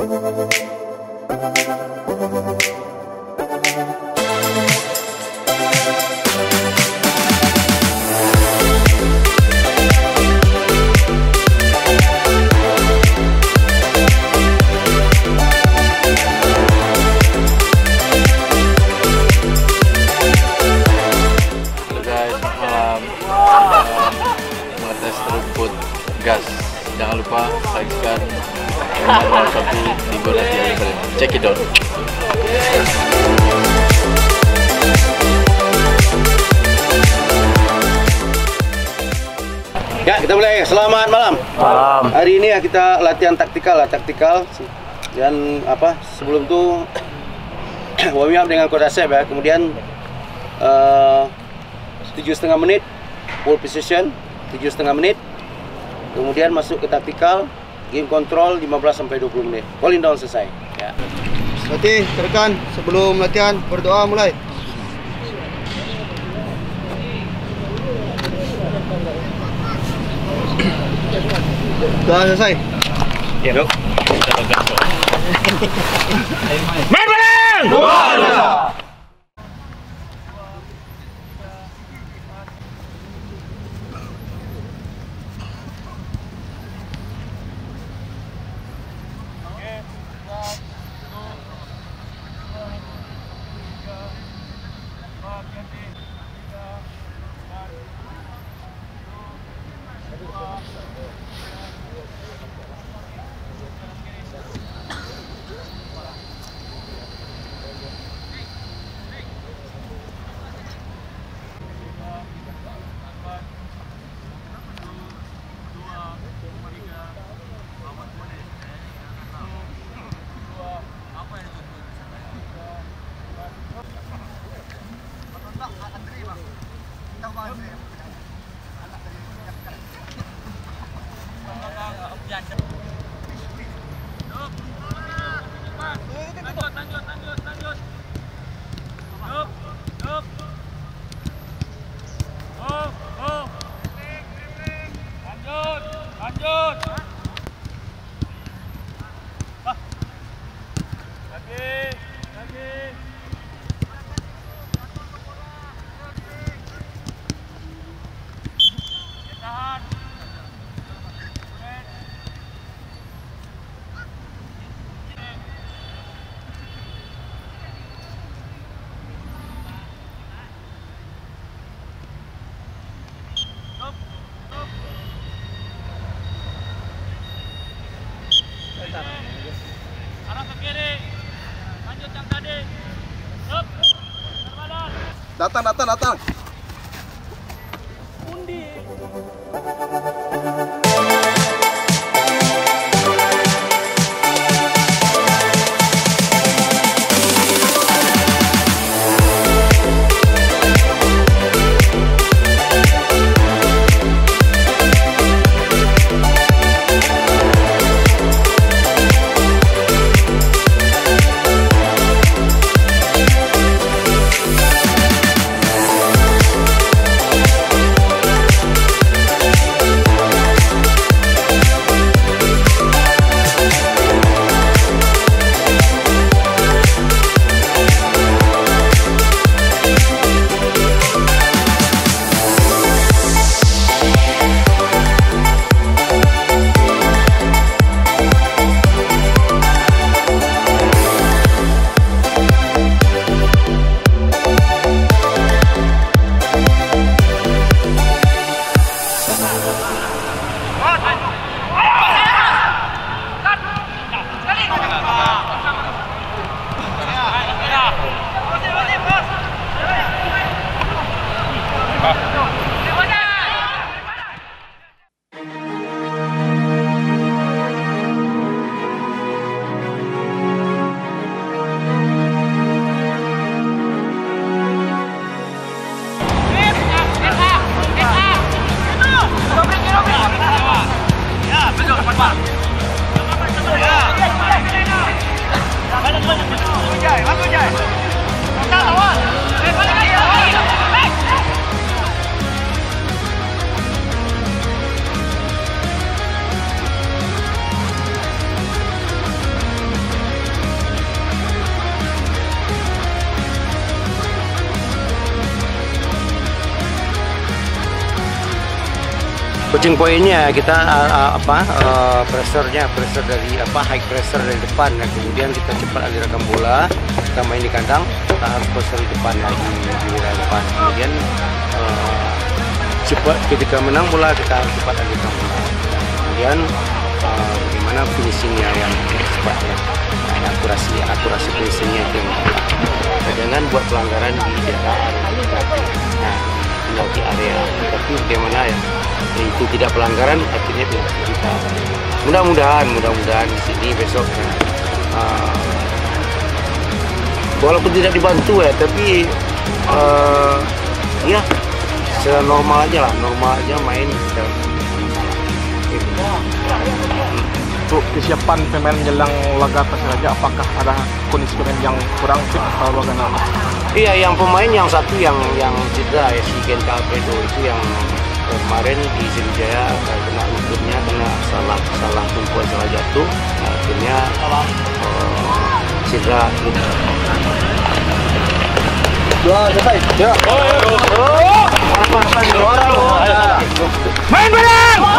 Mengetes rumput gas. Jangan lupa saksikan nomor 1 libur nanti hari kalian. Check it out. Ya, kita mulai. Selamat malam. Malam. Hari ini ya kita latihan taktikal. Dan sebelum itu warming up dengan quadricep ya. Kemudian 7,5 menit pole position, 7,5 menit. Kemudian masuk ke taktikal, game control 15-20 menit. Cooling down selesai. Ya. Berarti rekan sebelum latihan berdoa mulai. Doa selesai. Ya, Dok. Main bareng! Doa. Arah ke kiri. Lanjut yang tadi. Up. Datang. Undi. Coaching pointnya kita pressure dari high pressure dari depan, ya. Kemudian kita cepat alirkan bola, kita main di kandang, kita harus pressure di depan lagi di wilayah depan. Kemudian cepat ketika menang bola kita harus cepat alirkan bola. Kemudian bagaimana finishingnya yang cepat, ya. Akurasi finishingnya itu yang jangan buat pelanggaran di daerah penalti area, tapi bagaimana ya itu tidak pelanggaran akhirnya kita mudah-mudahan di sini besok walaupun tidak dibantu ya, tapi ya normal aja main. Untuk kesiapan pemain menjelang laga Persiraja, apakah ada kondisi pemain yang kurang fit atau bagaimana? Iya, yang pemain yang satu yang cedera ya, si Genka Alfredo itu yang kemarin di Sriwijaya kena lututnya, kena salah tumpuan, salah jatuh, akhirnya cedera. Main bola!